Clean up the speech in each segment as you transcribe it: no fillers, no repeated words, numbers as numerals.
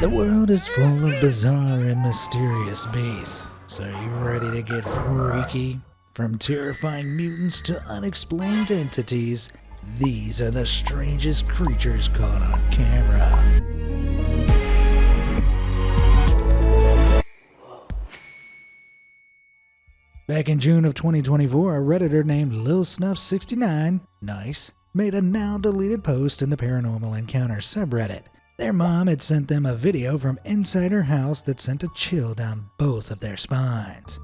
The world is full of bizarre and mysterious beasts, so you ready to get freaky? From terrifying mutants to unexplained entities, these are the strangest creatures caught on camera. Back in June of 2024, a Redditor named LilSnuff69, nice, made a now-deleted post in the Paranormal Encounters subreddit. Their mom had sent them a video from inside her house that sent a chill down both of their spines.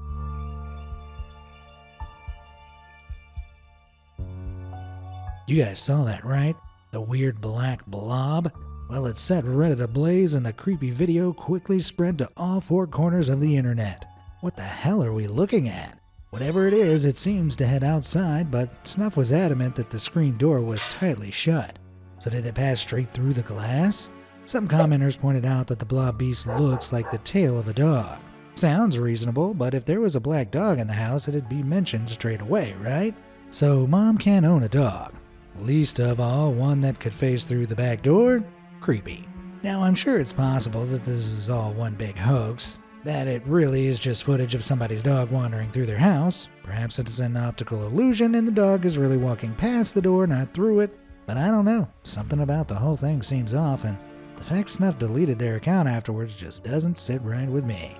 You guys saw that, right? The weird black blob? Well, it set Reddit ablaze and the creepy video quickly spread to all four corners of the internet. What the hell are we looking at? Whatever it is, it seems to head outside, but Snuff was adamant that the screen door was tightly shut. So did it pass straight through the glass? Some commenters pointed out that the blob beast looks like the tail of a dog. Sounds reasonable, but if there was a black dog in the house, it'd be mentioned straight away, right? So Mom can't own a dog. Least of all, one that could phase through the back door? Creepy. Now, I'm sure it's possible that this is all one big hoax, that it really is just footage of somebody's dog wandering through their house. Perhaps it's an optical illusion and the dog is really walking past the door, not through it. But I don't know. Something about the whole thing seems off, and the fact Snuff deleted their account afterwards just doesn't sit right with me.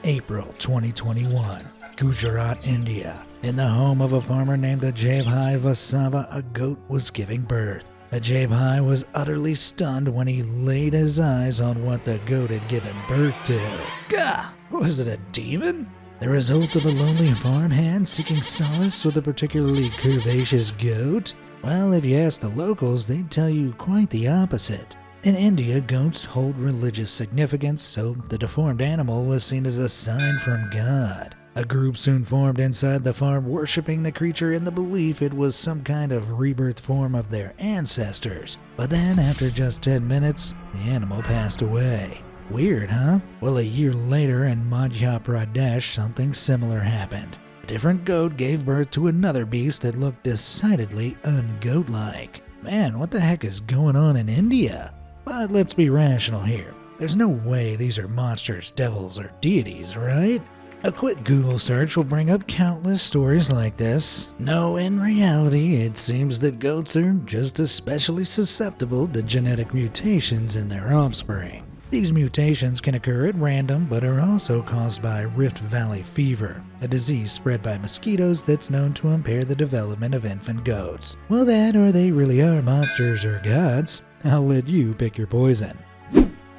April 2021, Gujarat, India. In the home of a farmer named Ajay Vasava, a goat was giving birth. Ajay was utterly stunned when he laid his eyes on what the goat had given birth to. Gah! Was it a demon? The result of a lonely farmhand seeking solace with a particularly curvaceous goat? Well, if you ask the locals, they'd tell you quite the opposite. In India, goats hold religious significance, so the deformed animal was seen as a sign from God. A group soon formed inside the farm worshipping the creature in the belief it was some kind of rebirth form of their ancestors. But then, after just 10 minutes, the animal passed away. Weird, huh? Well, a year later in Madhya Pradesh, something similar happened. A different goat gave birth to another beast that looked decidedly un-goat-like. Man, what the heck is going on in India? But let's be rational here. There's no way these are monsters, devils, or deities, right? A quick Google search will bring up countless stories like this. No, in reality, it seems that goats are just especially susceptible to genetic mutations in their offspring. These mutations can occur at random, but are also caused by Rift Valley fever, a disease spread by mosquitoes that's known to impair the development of infant goats. Well, that or they really are monsters or gods. I'll let you pick your poison.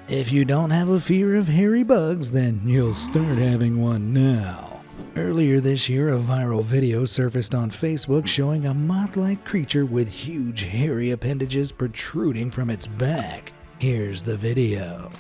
If you don't have a fear of hairy bugs, then you'll start having one now. Earlier this year, a viral video surfaced on Facebook showing a moth-like creature with huge hairy appendages protruding from its back. Here's the video.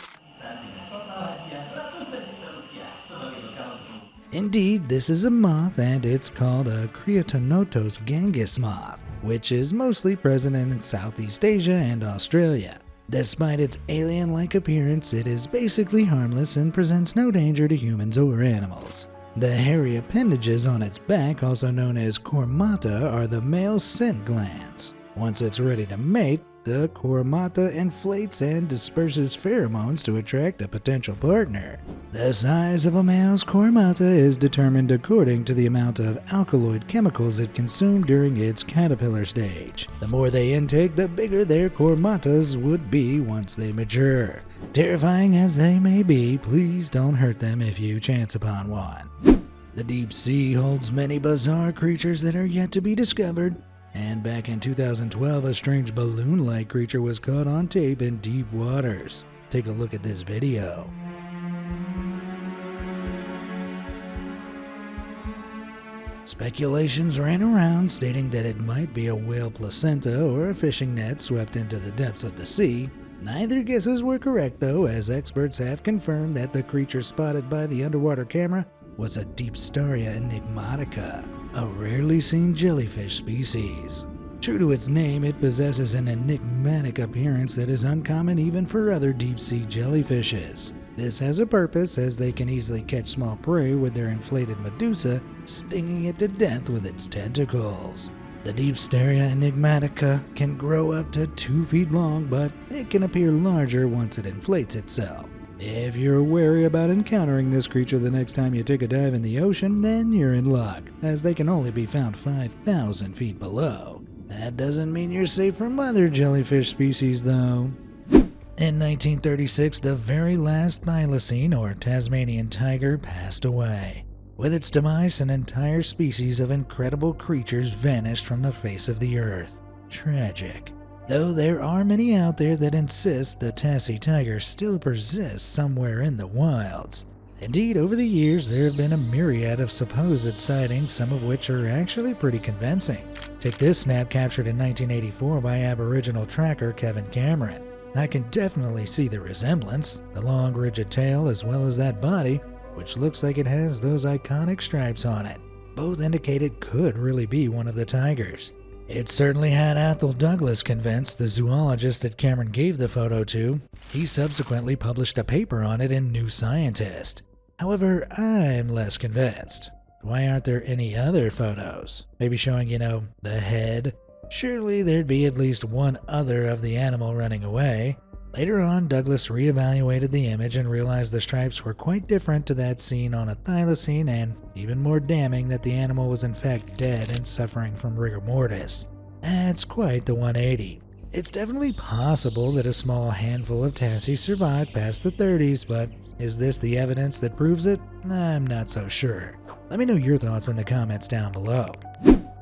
Indeed, this is a moth, and it's called a Creatonotos gangus moth, which is mostly present in Southeast Asia and Australia. Despite its alien-like appearance, it is basically harmless and presents no danger to humans or animals. The hairy appendages on its back, also known as cormata, are the male scent glands. Once it's ready to mate, the cormata inflates and disperses pheromones to attract a potential partner. The size of a male's cormata is determined according to the amount of alkaloid chemicals it consumed during its caterpillar stage. The more they intake, the bigger their cormatas would be once they mature. Terrifying as they may be, please don't hurt them if you chance upon one. The deep sea holds many bizarre creatures that are yet to be discovered. And back in 2012, a strange balloon-like creature was caught on tape in deep waters. Take a look at this video. Speculations ran around stating that it might be a whale placenta or a fishing net swept into the depths of the sea. Neither guesses were correct though, as experts have confirmed that the creature spotted by the underwater camera was a Deepstaria enigmatica, a rarely seen jellyfish species. True to its name, it possesses an enigmatic appearance that is uncommon even for other deep-sea jellyfishes. This has a purpose, as they can easily catch small prey with their inflated medusa, stinging it to death with its tentacles. The Deepsteria enigmatica can grow up to 2 feet long, but it can appear larger once it inflates itself. If you're wary about encountering this creature the next time you take a dive in the ocean, then you're in luck, as they can only be found 5,000 feet below. That doesn't mean you're safe from other jellyfish species, though. In 1936, the very last thylacine, or Tasmanian tiger, passed away. With its demise, an entire species of incredible creatures vanished from the face of the earth. Tragic. Though there are many out there that insist the Tassie tiger still persists somewhere in the wilds. Indeed, over the years there have been a myriad of supposed sightings, some of which are actually pretty convincing. Take this snap captured in 1984 by Aboriginal tracker Kevin Cameron. I can definitely see the resemblance, the long rigid tail as well as that body, which looks like it has those iconic stripes on it. Both indicate it could really be one of the tigers. It certainly had Athol Douglas convinced, the zoologist that Cameron gave the photo to. He subsequently published a paper on it in New Scientist. However, I'm less convinced. Why aren't there any other photos? Maybe showing, the head? Surely there'd be at least one other of the animal running away. Later on, Douglas reevaluated the image and realized the stripes were quite different to that seen on a thylacine, and even more damning that the animal was in fact dead and suffering from rigor mortis. That's quite the 180. It's definitely possible that a small handful of Tassies survived past the 30s, but is this the evidence that proves it? I'm not so sure. Let me know your thoughts in the comments down below.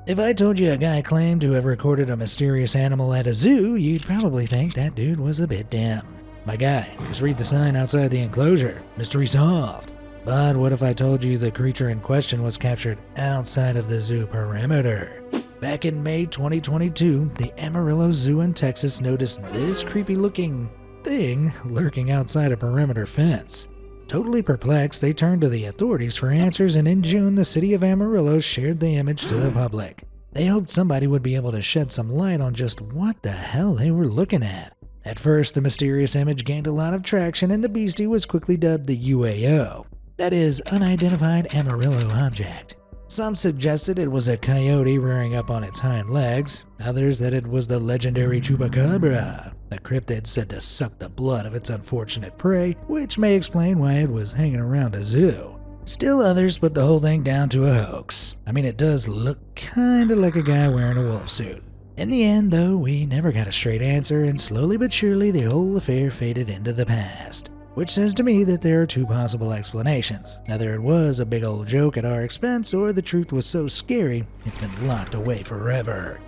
If I told you a guy claimed to have recorded a mysterious animal at a zoo, you'd probably think that dude was a bit dim. My guy, just read the sign outside the enclosure. Mystery solved. But what if I told you the creature in question was captured outside of the zoo perimeter? Back in May 2022, the Amarillo Zoo in Texas noticed this creepy-looking thing lurking outside a perimeter fence. Totally perplexed, they turned to the authorities for answers, and in June, the city of Amarillo shared the image to the public. They hoped somebody would be able to shed some light on just what the hell they were looking at. At first, the mysterious image gained a lot of traction, and the beastie was quickly dubbed the UAO. That is, Unidentified Amarillo Object. Some suggested it was a coyote rearing up on its hind legs, others that it was the legendary chupacabra, a cryptid said to suck the blood of its unfortunate prey, which may explain why it was hanging around a zoo. Still others put the whole thing down to a hoax. I mean, it does look kinda like a guy wearing a wolf suit. In the end, though, we never got a straight answer, and slowly but surely the whole affair faded into the past. Which says to me that there are two possible explanations. Either it was a big old joke at our expense, or the truth was so scary, it's been locked away forever.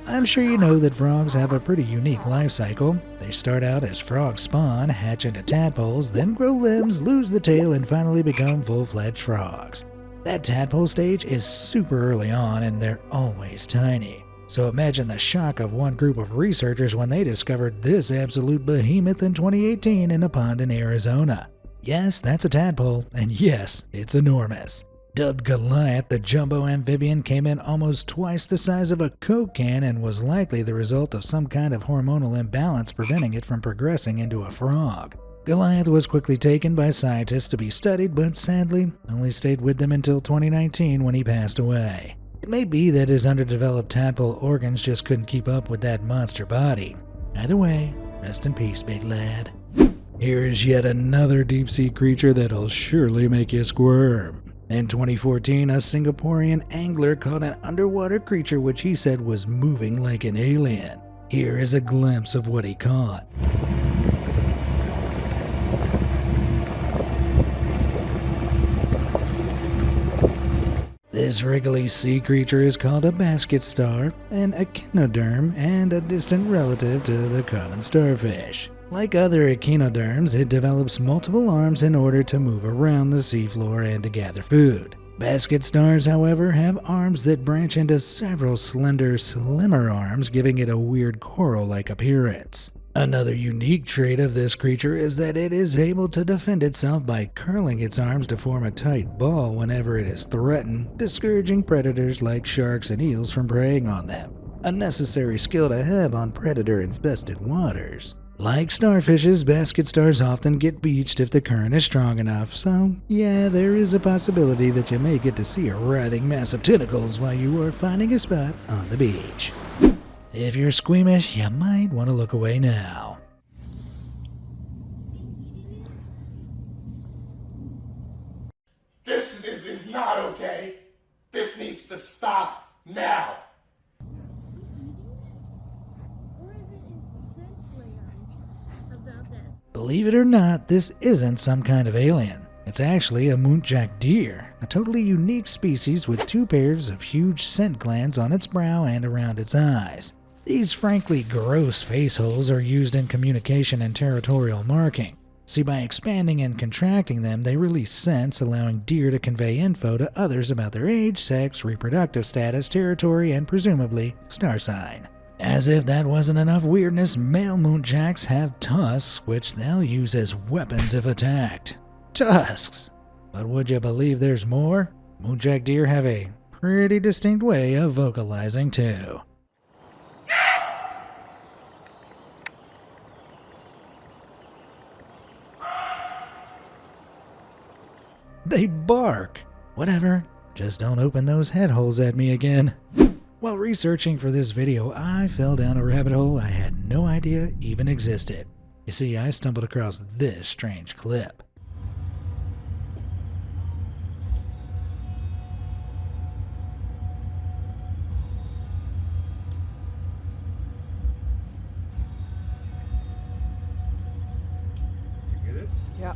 I'm sure you know that frogs have a pretty unique life cycle. They start out as frog spawn, hatch into tadpoles, then grow limbs, lose the tail, and finally become full-fledged frogs. That tadpole stage is super early on, and they're always tiny. So imagine the shock of one group of researchers when they discovered this absolute behemoth in 2018 in a pond in Arizona. Yes, that's a tadpole, and yes, it's enormous. Dubbed Goliath, the jumbo amphibian came in almost twice the size of a Coke can and was likely the result of some kind of hormonal imbalance preventing it from progressing into a frog. Goliath was quickly taken by scientists to be studied, but sadly only stayed with them until 2019 when he passed away. It may be that his underdeveloped tadpole organs just couldn't keep up with that monster body. Either way, rest in peace, big lad. Here's yet another deep-sea creature that'll surely make you squirm. In 2014, a Singaporean angler caught an underwater creature which he said was moving like an alien. Here is a glimpse of what he caught. This wriggly sea creature is called a basket star, an echinoderm, and a distant relative to the common starfish. Like other echinoderms, it develops multiple arms in order to move around the seafloor and to gather food. Basket stars, however, have arms that branch into several slender, slimmer arms, giving it a weird coral-like appearance. Another unique trait of this creature is that it is able to defend itself by curling its arms to form a tight ball whenever it is threatened, discouraging predators like sharks and eels from preying on them. A necessary skill to have on predator-infested waters. Like starfishes, basket stars often get beached if the current is strong enough, so yeah, there is a possibility that you may get to see a writhing mass of tentacles while you are finding a spot on the beach. If you're squeamish, you might want to look away now. This is not okay. This needs to stop now. Believe it or not, this isn't some kind of alien. It's actually a muntjac deer, a totally unique species with 2 pairs of huge scent glands on its brow and around its eyes. These frankly gross face holes are used in communication and territorial marking. See, by expanding and contracting them, they release scents, allowing deer to convey info to others about their age, sex, reproductive status, territory, and presumably star sign. As if that wasn't enough weirdness, male muntjacs have tusks, which they'll use as weapons if attacked. Tusks! But would you believe there's more? Muntjac deer have a pretty distinct way of vocalizing too. They bark! Whatever, just don't open those head holes at me again. While researching for this video, I fell down a rabbit hole I had no idea even existed. You see, I stumbled across this strange clip. You get it? Yeah.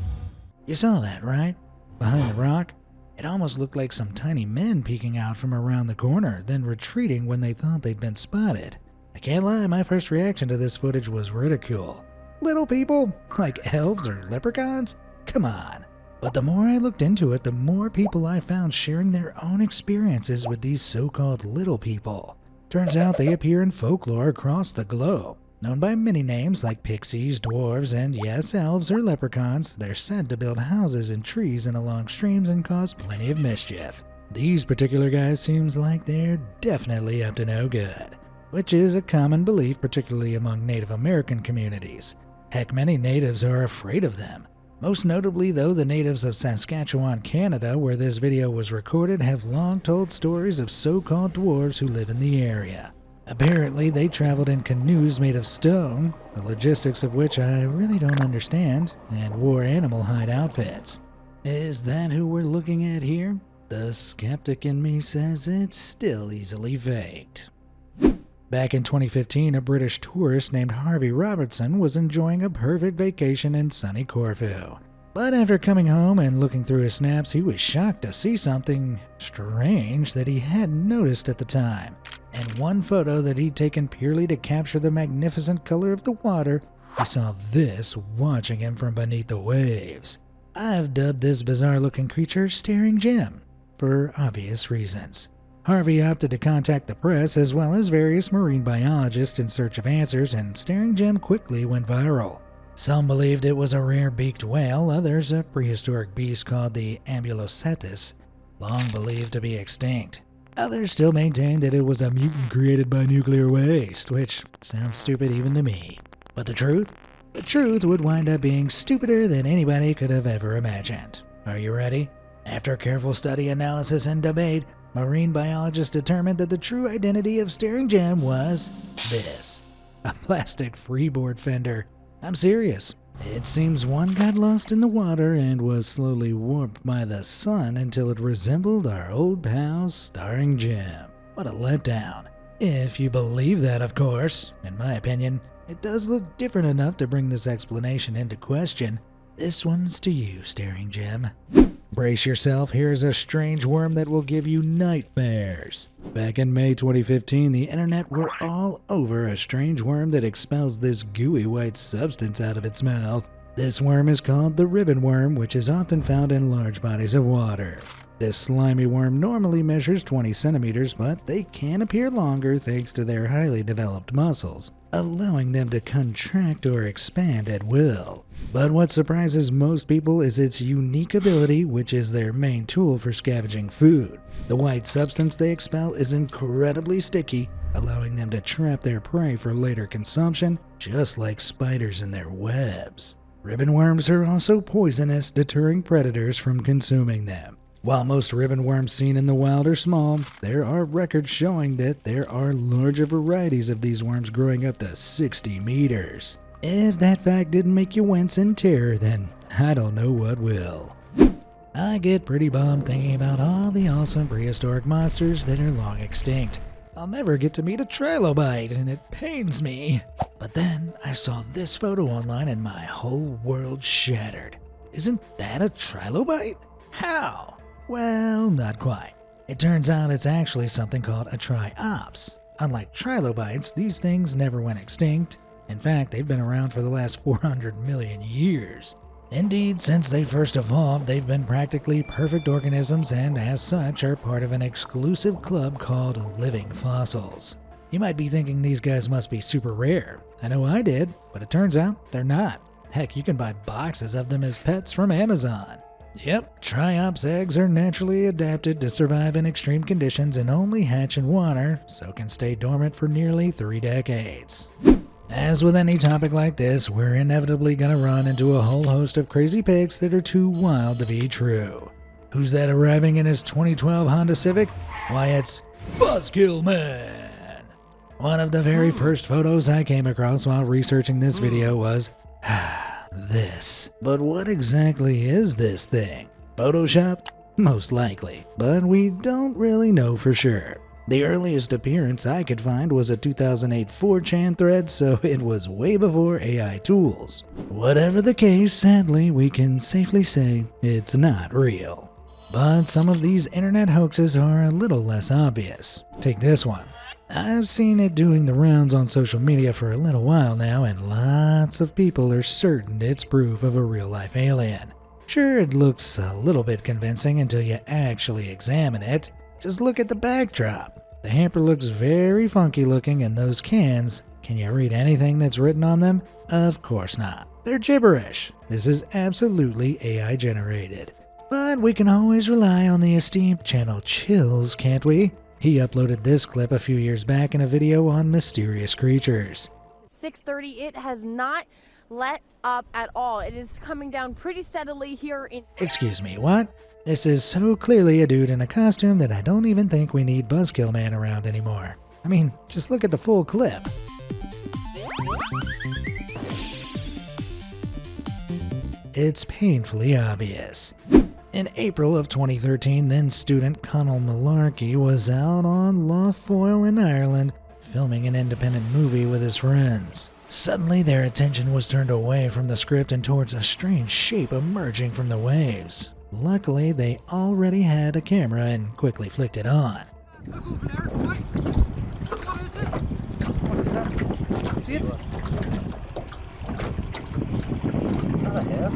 You saw that, right? Behind the rock? It almost looked like some tiny men peeking out from around the corner, then retreating when they thought they'd been spotted. I can't lie, my first reaction to this footage was ridicule. Little people? Like elves or leprechauns? Come on. But the more I looked into it, the more people I found sharing their own experiences with these so-called little people. Turns out they appear in folklore across the globe. Known by many names like pixies, dwarves, and yes, elves or leprechauns, they're said to build houses in trees and along streams and cause plenty of mischief. These particular guys seems like they're definitely up to no good, which is a common belief particularly among Native American communities. Heck, many natives are afraid of them. Most notably though, the natives of Saskatchewan, Canada, where this video was recorded, have long told stories of so-called dwarves who live in the area. Apparently, they traveled in canoes made of stone, the logistics of which I really don't understand, and wore animal hide outfits. Is that who we're looking at here? The skeptic in me says it's still easily faked. Back in 2015, a British tourist named Harvey Robertson was enjoying a perfect vacation in sunny Corfu. But after coming home and looking through his snaps, he was shocked to see something strange that he hadn't noticed at the time. And one photo that he'd taken purely to capture the magnificent color of the water, he saw this watching him from beneath the waves. I've dubbed this bizarre-looking creature Staring Jim, for obvious reasons. Harvey opted to contact the press as well as various marine biologists in search of answers, and Staring Jim quickly went viral. Some believed it was a rare beaked whale, others a prehistoric beast called the Ambulocetus, long believed to be extinct. Others still maintained that it was a mutant created by nuclear waste, which sounds stupid even to me. But the truth? The truth would wind up being stupider than anybody could have ever imagined. Are you ready? After careful study, analysis, and debate, marine biologists determined that the true identity of Staring Jim was this: a plastic freeboard fender. I'm serious. It seems one got lost in the water and was slowly warped by the sun until it resembled our old pal Staring Jim. What a letdown. If you believe that, of course. In my opinion, it does look different enough to bring this explanation into question. This one's to you, Staring Jim. Brace yourself, here's a strange worm that will give you nightmares. Back in May 2015, the internet were all over a strange worm that expels this gooey white substance out of its mouth. This worm is called the ribbon worm, which is often found in large bodies of water. This slimy worm normally measures 20 centimeters, but they can appear longer thanks to their highly developed muscles, allowing them to contract or expand at will. But what surprises most people is its unique ability, which is their main tool for scavenging food. The white substance they expel is incredibly sticky, allowing them to trap their prey for later consumption, just like spiders in their webs. Ribbon worms are also poisonous, deterring predators from consuming them. While most ribbon worms seen in the wild are small, there are records showing that there are larger varieties of these worms growing up to 60 meters. If that fact didn't make you wince in terror, then I don't know what will. I get pretty bummed thinking about all the awesome prehistoric monsters that are long extinct. I'll never get to meet a trilobite, and it pains me. But then I saw this photo online and my whole world shattered. Isn't that a trilobite? How? Well, not quite. It turns out it's actually something called a triops. Unlike trilobites, these things never went extinct. In fact, they've been around for the last 400 million years. Indeed, since they first evolved, they've been practically perfect organisms and as such are part of an exclusive club called living fossils. You might be thinking these guys must be super rare. I know I did, but it turns out they're not. Heck, you can buy boxes of them as pets from Amazon. Yep, triops eggs are naturally adapted to survive in extreme conditions and only hatch in water, so can stay dormant for nearly 3 decades. As with any topic like this, we're inevitably gonna run into a whole host of crazy pics that are too wild to be true. Who's that arriving in his 2012 Honda Civic? Why, it's Buzzkill Man! One of the very first photos I came across while researching this video was this. But what exactly is this thing? Photoshop? Most likely, but we don't really know for sure. The earliest appearance I could find was a 2008 4chan thread, so it was way before AI tools. Whatever the case, sadly, we can safely say it's not real. But some of these internet hoaxes are a little less obvious. Take this one. I've seen it doing the rounds on social media for a little while now, and lots of people are certain it's proof of a real-life alien. Sure, it looks a little bit convincing until you actually examine it. Just look at the backdrop. The hamper looks very funky looking, and those cans, can you read anything that's written on them? Of course not. They're gibberish. This is absolutely AI generated. But we can always rely on the esteemed channel Chills, can't we? He uploaded this clip a few years back in a video on mysterious creatures. 6:30, it has not let up at all. It is coming down pretty steadily here in... Excuse me, what? This is so clearly a dude in a costume that I don't even think we need Buzzkill Man around anymore. I mean, just look at the full clip. It's painfully obvious. In April of 2013, then student Connell Malarkey was out on Lough Foyle in Ireland filming an independent movie with his friends. Suddenly their attention was turned away from the script and towards a strange shape emerging from the waves. Luckily, they already had a camera and quickly flicked it on. What is that? See it? Is that a head?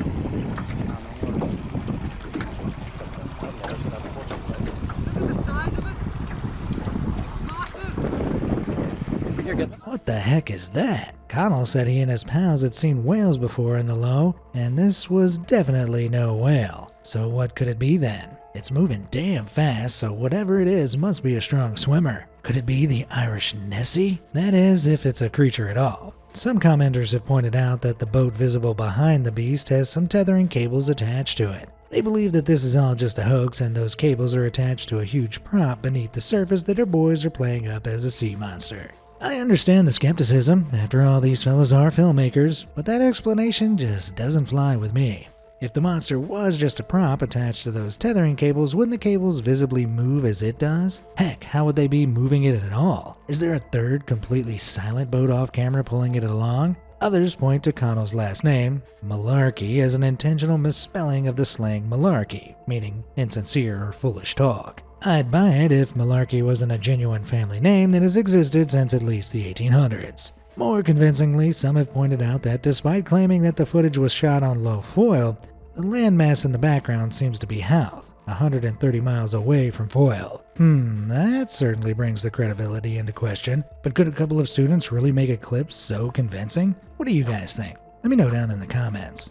What the heck is that? Connell said he and his pals had seen whales before in the Lough, and this was definitely no whale. So what could it be then? It's moving damn fast, so whatever it is must be a strong swimmer. Could it be the Irish Nessie? That is, if it's a creature at all. Some commenters have pointed out that the boat visible behind the beast has some tethering cables attached to it. They believe that this is all just a hoax and those cables are attached to a huge prop beneath the surface that our boys are playing up as a sea monster. I understand the skepticism, after all these fellas are filmmakers, but that explanation just doesn't fly with me. If the monster was just a prop attached to those tethering cables, wouldn't the cables visibly move as it does? Heck, how would they be moving it at all? Is there a third, completely silent boat off camera pulling it along? Others point to Connell's last name, Malarkey, as an intentional misspelling of the slang malarkey, meaning insincere or foolish talk. I'd buy it if Malarkey wasn't a genuine family name that has existed since at least the 1800s. More convincingly, some have pointed out that despite claiming that the footage was shot on Lough Foyle, the landmass in the background seems to be Howth, 130 miles away from Foyle. That certainly brings the credibility into question, but could a couple of students really make a clip so convincing? What do you guys think? Let me know down in the comments.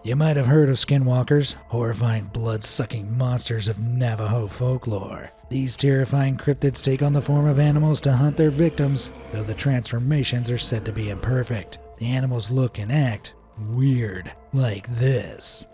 You might have heard of skinwalkers, horrifying blood-sucking monsters of Navajo folklore. These terrifying cryptids take on the form of animals to hunt their victims, though the transformations are said to be imperfect. The animals look and act weird, like this.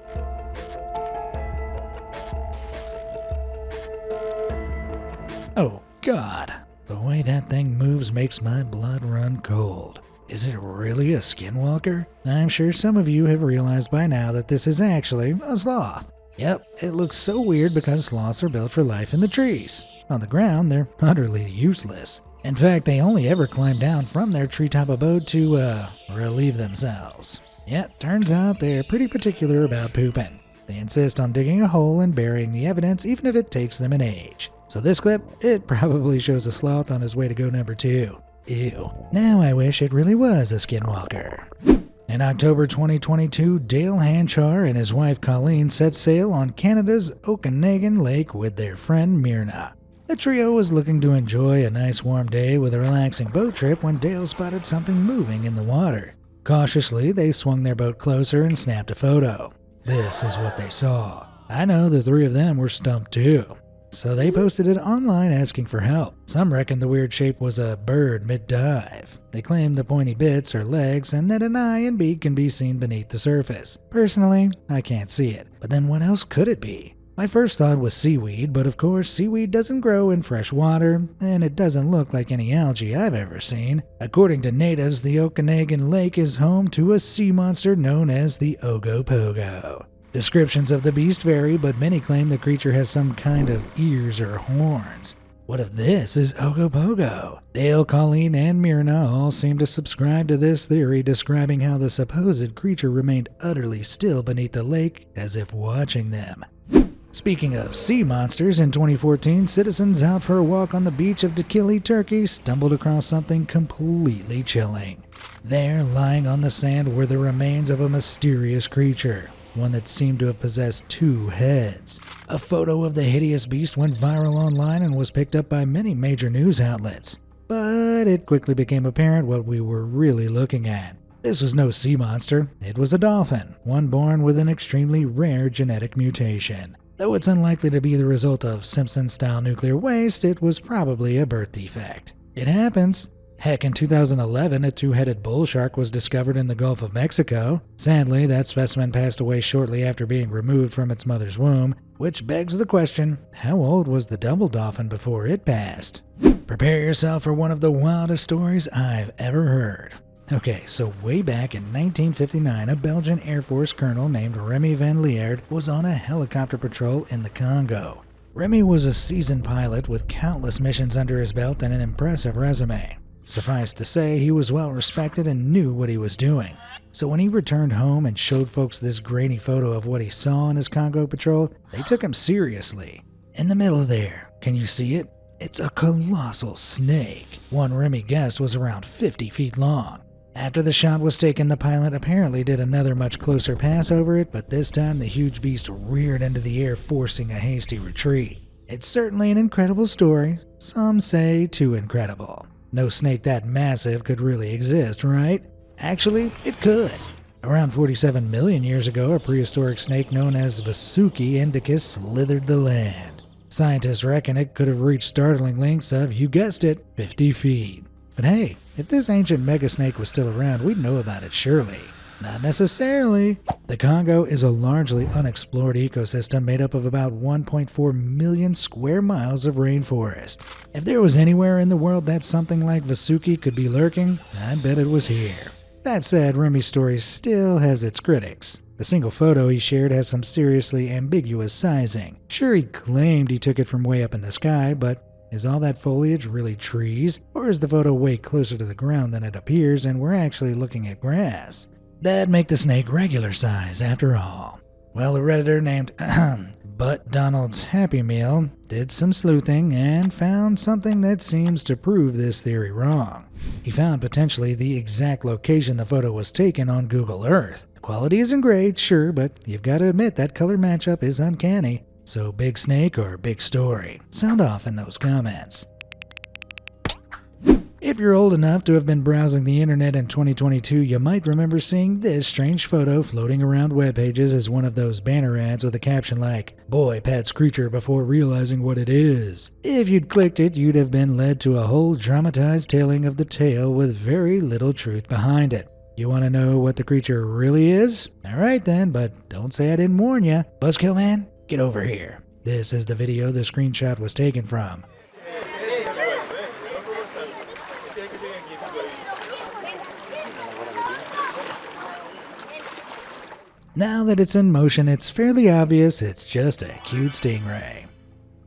Oh God, the way that thing moves makes my blood run cold. Is it really a skinwalker? I'm sure some of you have realized by now that this is actually a sloth. Yep, it looks so weird because sloths are built for life in the trees. On the ground, they're utterly useless. In fact, they only ever climb down from their treetop abode to, relieve themselves. Yet, turns out they're pretty particular about pooping. They insist on digging a hole and burying the evidence even if it takes them an age. So this clip, it probably shows a sloth on his way to go number 2. Ew. Now I wish it really was a skinwalker. In October 2022, Dale Hanchar and his wife Colleen set sail on Canada's Okanagan Lake with their friend Myrna. The trio was looking to enjoy a nice warm day with a relaxing boat trip when Dale spotted something moving in the water. Cautiously, they swung their boat closer and snapped a photo. This is what they saw. I know the three of them were stumped too. So they posted it online asking for help. Some reckon the weird shape was a bird mid-dive. They claim the pointy bits are legs and that an eye and beak can be seen beneath the surface. Personally, I can't see it. But then what else could it be? My first thought was seaweed, but of course seaweed doesn't grow in fresh water, and it doesn't look like any algae I've ever seen. According to natives, the Okanagan Lake is home to a sea monster known as the Ogopogo. Descriptions of the beast vary, but many claim the creature has some kind of ears or horns. What if this is Ogopogo? Dale, Colleen, and Myrna all seem to subscribe to this theory, describing how the supposed creature remained utterly still beneath the lake as if watching them. Speaking of sea monsters, in 2014, citizens out for a walk on the beach of Dikili, Turkey, stumbled across something completely chilling. There, lying on the sand, were the remains of a mysterious creature, one that seemed to have possessed 2 heads. A photo of the hideous beast went viral online and was picked up by many major news outlets. But it quickly became apparent what we were really looking at. This was no sea monster, it was a dolphin, one born with an extremely rare genetic mutation. Though it's unlikely to be the result of Simpson-style nuclear waste, it was probably a birth defect. It happens. Heck, in 2011, a 2-headed bull shark was discovered in the Gulf of Mexico. Sadly, that specimen passed away shortly after being removed from its mother's womb, which begs the question, how old was the double dolphin before it passed? Prepare yourself for one of the wildest stories I've ever heard. Okay, so way back in 1959, a Belgian Air Force colonel named Remy van Lierde was on a helicopter patrol in the Congo. Remy was a seasoned pilot with countless missions under his belt and an impressive resume. Suffice to say, he was well respected and knew what he was doing. So when he returned home and showed folks this grainy photo of what he saw on his Congo patrol, they took him seriously. In the middle there, can you see it? It's a colossal snake. One Remy guessed was around 50 feet long. After the shot was taken, the pilot apparently did another much closer pass over it, but this time the huge beast reared into the air, forcing a hasty retreat. It's certainly an incredible story. Some say too incredible. No snake that massive could really exist, right? Actually, it could. Around 47 million years ago, a prehistoric snake known as Vasuki indicus slithered the land. Scientists reckon it could have reached startling lengths of, you guessed it, 50 feet. But hey, if this ancient megasnake was still around, we'd know about it surely. Not necessarily. The Congo is a largely unexplored ecosystem made up of about 1.4 million square miles of rainforest. If there was anywhere in the world that something like Vasuki could be lurking, I'd bet it was here. That said, Remy's story still has its critics. The single photo he shared has some seriously ambiguous sizing. Sure, he claimed he took it from way up in the sky, but is all that foliage really trees? Or is the photo way closer to the ground than it appears and we're actually looking at grass? That'd make the snake regular size after all. Well, a Redditor named But Donald's Happy Meal did some sleuthing and found something that seems to prove this theory wrong. He found potentially the exact location the photo was taken on Google Earth. The quality isn't great, sure, but you've got to admit that color matchup is uncanny. So big snake or big story? Sound off in those comments. If you're old enough to have been browsing the internet in 2022, you might remember seeing this strange photo floating around web pages as one of those banner ads with a caption like, "Boy pets creature before realizing what it is." If you'd clicked it, you'd have been led to a whole dramatized telling of the tale with very little truth behind it. You want to know what the creature really is? Alright then, but don't say I didn't warn ya. Buzzkill man, get over here. This is the video the screenshot was taken from. Now that it's in motion, it's fairly obvious it's just a cute stingray.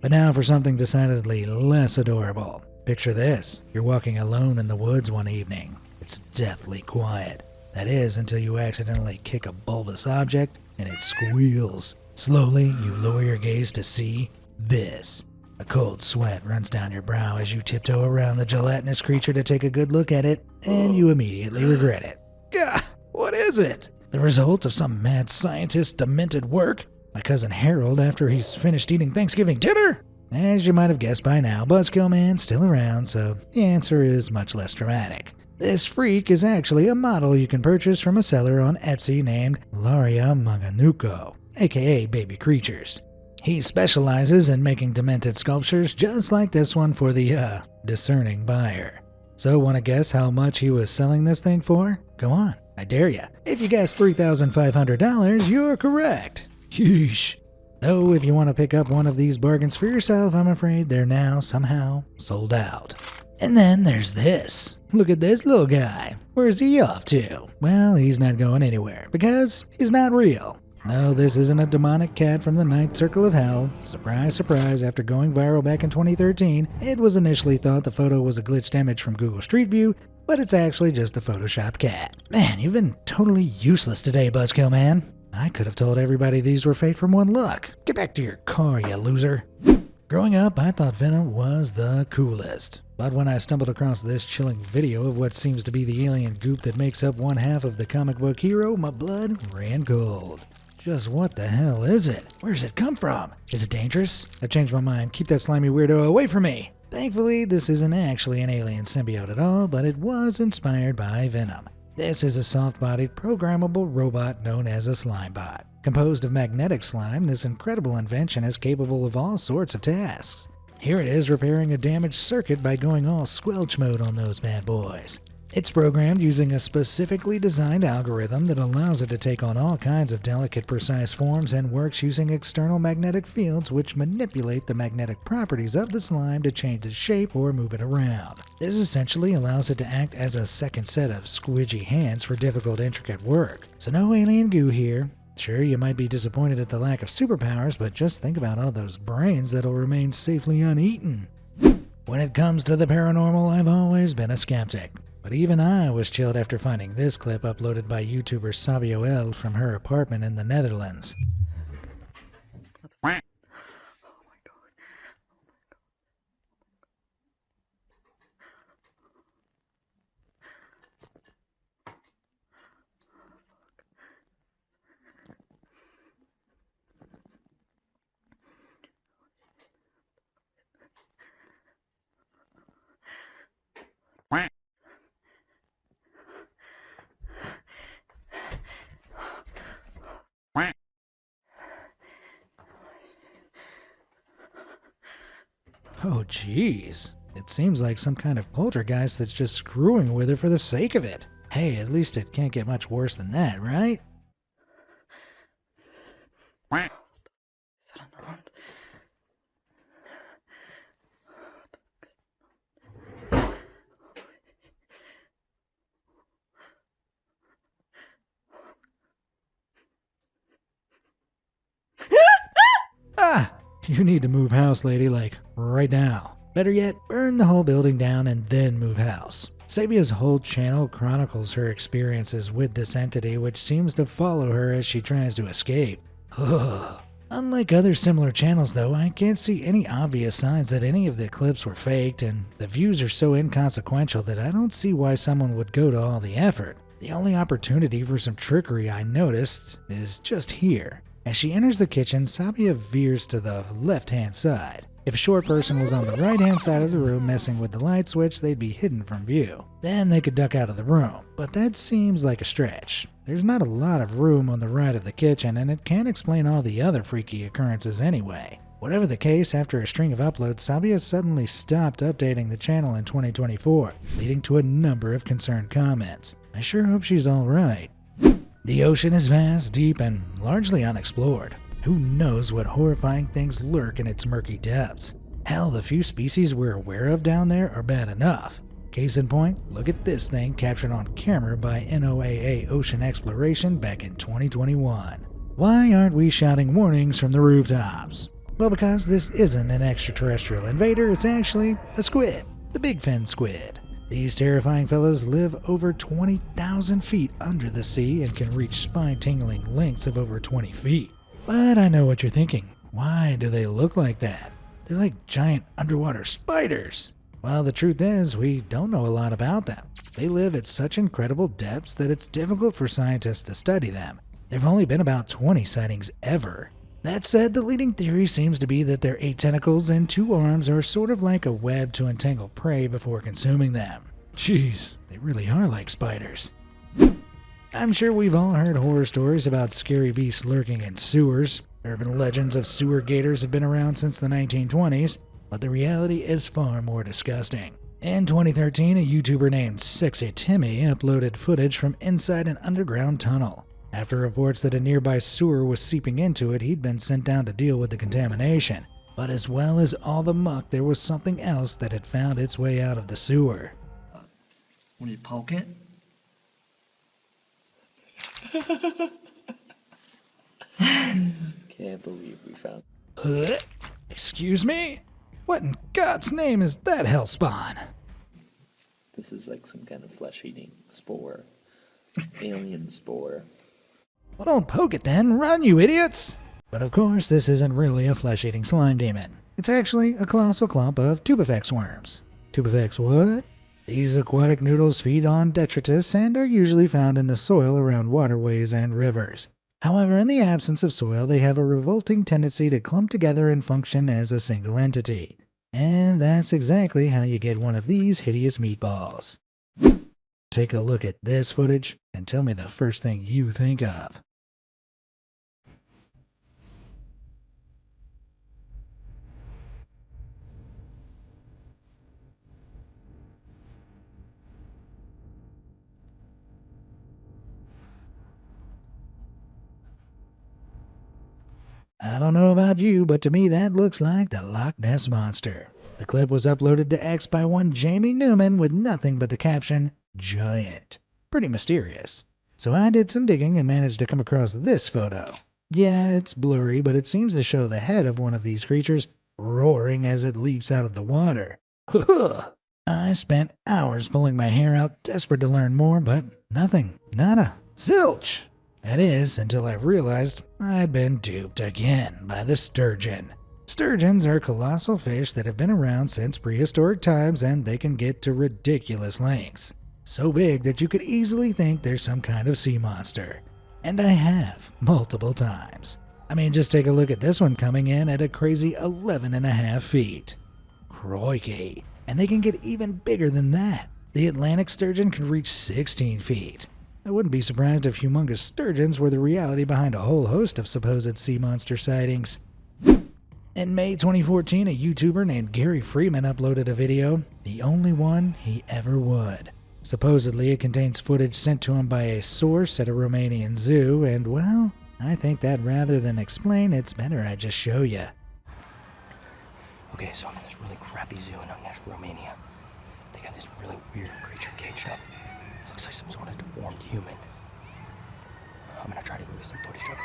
But now for something decidedly less adorable. Picture this. You're walking alone in the woods one evening. It's deathly quiet. That is, until you accidentally kick a bulbous object and it squeals. Slowly, you lower your gaze to see this. A cold sweat runs down your brow as you tiptoe around the gelatinous creature to take a good look at it, and you immediately regret it. Gah! What is it? The result of some mad scientist's demented work? My cousin Harold after he's finished eating Thanksgiving dinner? As you might have guessed by now, Buzzkill Man's still around, so the answer is much less dramatic. This freak is actually a model you can purchase from a seller on Etsy named Laria Manganuko, aka Baby Creatures. He specializes in making demented sculptures just like this one for the, discerning buyer. So wanna guess how much he was selling this thing for? Go on. I dare ya. If you guess $3,500, you're correct. Yeesh. Though if you want to pick up one of these bargains for yourself, I'm afraid they're now somehow sold out. And then there's this. Look at this little guy. Where's he off to? Well, he's not going anywhere because he's not real. No, this isn't a demonic cat from the ninth circle of hell. Surprise, surprise, after going viral back in 2013, it was initially thought the photo was a glitched image from Google Street View, but it's actually just a Photoshop cat. Man, you've been totally useless today, Buzzkill Man. I could have told everybody these were fake from one look. Get back to your car, you loser. Growing up, I thought Venom was the coolest. But when I stumbled across this chilling video of what seems to be the alien goop that makes up one half of the comic book hero, my blood ran cold. Just what the hell is it? Where does it come from? Is it dangerous? I've changed my mind. Keep that slimy weirdo away from me. Thankfully, this isn't actually an alien symbiote at all, but it was inspired by Venom. This is a soft-bodied, programmable robot known as a Slimebot. Composed of magnetic slime, this incredible invention is capable of all sorts of tasks. Here it is repairing a damaged circuit by going all squelch mode on those bad boys. It's programmed using a specifically designed algorithm that allows it to take on all kinds of delicate, precise forms and works using external magnetic fields which manipulate the magnetic properties of the slime to change its shape or move it around. This essentially allows it to act as a second set of squidgy hands for difficult, intricate work. So no alien goo here. Sure, you might be disappointed at the lack of superpowers, but just think about all those brains that'll remain safely uneaten. When it comes to the paranormal, I've always been a skeptic. But even I was chilled after finding this clip uploaded by YouTuber Sabio L from her apartment in the Netherlands. Oh geez, it seems like some kind of poltergeist that's just screwing with her for the sake of it. Hey, at least it can't get much worse than that, right? Ah! You need to move house, lady, like right now. Better yet, burn the whole building down and then move house. Sabia's whole channel chronicles her experiences with this entity, which seems to follow her as she tries to escape. Unlike other similar channels though, I can't see any obvious signs that any of the clips were faked, and the views are so inconsequential that I don't see why someone would go to all the effort. The only opportunity for some trickery I noticed is just here. As she enters the kitchen, Sabia veers to the left-hand side. If a short person was on the right-hand side of the room messing with the light switch, they'd be hidden from view. Then they could duck out of the room, but that seems like a stretch. There's not a lot of room on the right of the kitchen, and it can't explain all the other freaky occurrences anyway. Whatever the case, after a string of uploads, Sabia suddenly stopped updating the channel in 2024, leading to a number of concerned comments. I sure hope she's alright. The ocean is vast, deep, and largely unexplored. Who knows what horrifying things lurk in its murky depths? Hell, the few species we're aware of down there are bad enough. Case in point, look at this thing captured on camera by NOAA Ocean Exploration back in 2021. Why aren't we shouting warnings from the rooftops? Well, because this isn't an extraterrestrial invader, it's actually a squid, the big fin squid. These terrifying fellows live over 20,000 feet under the sea and can reach spine-tingling lengths of over 20 feet. But I know what you're thinking. Why do they look like that? They're like giant underwater spiders. Well, the truth is, we don't know a lot about them. They live at such incredible depths that it's difficult for scientists to study them. There have only been about 20 sightings ever. That said, the leading theory seems to be that their 8 tentacles and 2 arms are sort of like a web to entangle prey before consuming them. Jeez, they really are like spiders. I'm sure we've all heard horror stories about scary beasts lurking in sewers. Urban legends of sewer gators have been around since the 1920s, but the reality is far more disgusting. In 2013, a YouTuber named Sexy Timmy uploaded footage from inside an underground tunnel. After reports that a nearby sewer was seeping into it, he'd been sent down to deal with the contamination. But as well as all the muck, there was something else that had found its way out of the sewer. When you poke it? Can't believe we found. Excuse me? What in God's name is that hellspawn? This is like some kind of flesh-eating spore. Alien spore. Well, don't poke it then. Run, you idiots! But of course, this isn't really a flesh-eating slime demon. It's actually a colossal clump of tubifex worms. Tubifex what? These aquatic noodles feed on detritus and are usually found in the soil around waterways and rivers. However, in the absence of soil, they have a revolting tendency to clump together and function as a single entity. And that's exactly how you get one of these hideous meatballs. Take a look at this footage and tell me the first thing you think of. I don't know about you, but to me that looks like the Loch Ness Monster. The clip was uploaded to X by one Jamie Newman with nothing but the caption, "Giant." Pretty mysterious. So I did some digging and managed to come across this photo. Yeah, it's blurry, but it seems to show the head of one of these creatures roaring as it leaps out of the water. I spent hours pulling my hair out, desperate to learn more, but nothing. Nada. Zilch! That is, until I realized I'd been duped again by the sturgeon. Sturgeons are colossal fish that have been around since prehistoric times, and they can get to ridiculous lengths. So big that you could easily think they're some kind of sea monster. And I have, multiple times. I mean, just take a look at this one coming in at a crazy 11.5 feet. Crikey. And they can get even bigger than that. The Atlantic sturgeon can reach 16 feet. I wouldn't be surprised if humongous sturgeons were the reality behind a whole host of supposed sea monster sightings. In May 2014, a YouTuber named Gary Freeman uploaded a video, the only one he ever would. Supposedly, it contains footage sent to him by a source at a Romanian zoo, and well, I think that rather than explain, it's better I just show you. Okay, so I'm in this really crappy zoo in Romania. They got this really weird creature caged up. It looks like some sort of deformed human. I'm gonna try to use some footage of it.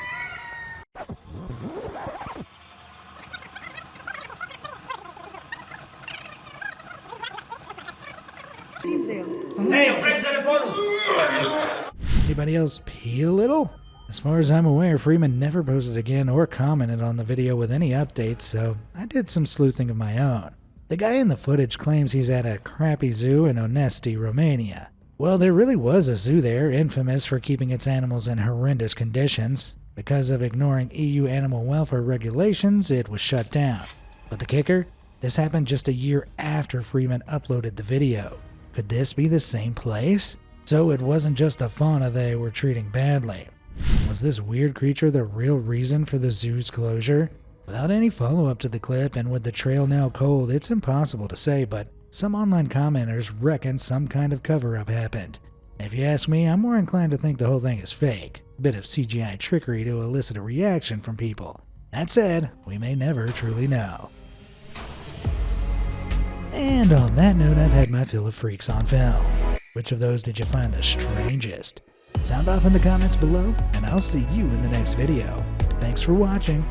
Anybody else pee a little? As far as I'm aware, Freeman never posted again or commented on the video with any updates, so I did some sleuthing of my own. The guy in the footage claims he's at a crappy zoo in Onesti, Romania. Well, there really was a zoo there, infamous for keeping its animals in horrendous conditions. Because of ignoring EU animal welfare regulations, it was shut down. But the kicker? This happened just a year after Freeman uploaded the video. Could this be the same place? So it wasn't just the fauna they were treating badly. Was this weird creature the real reason for the zoo's closure? Without any follow-up to the clip and with the trail now cold, it's impossible to say, but some online commenters reckon some kind of cover-up happened. If you ask me, I'm more inclined to think the whole thing is fake. A bit of CGI trickery to elicit a reaction from people. That said, we may never truly know. And on that note, I've had my fill of freaks on film. Which of those did you find the strangest? Sound off in the comments below, and I'll see you in the next video. Thanks for watching.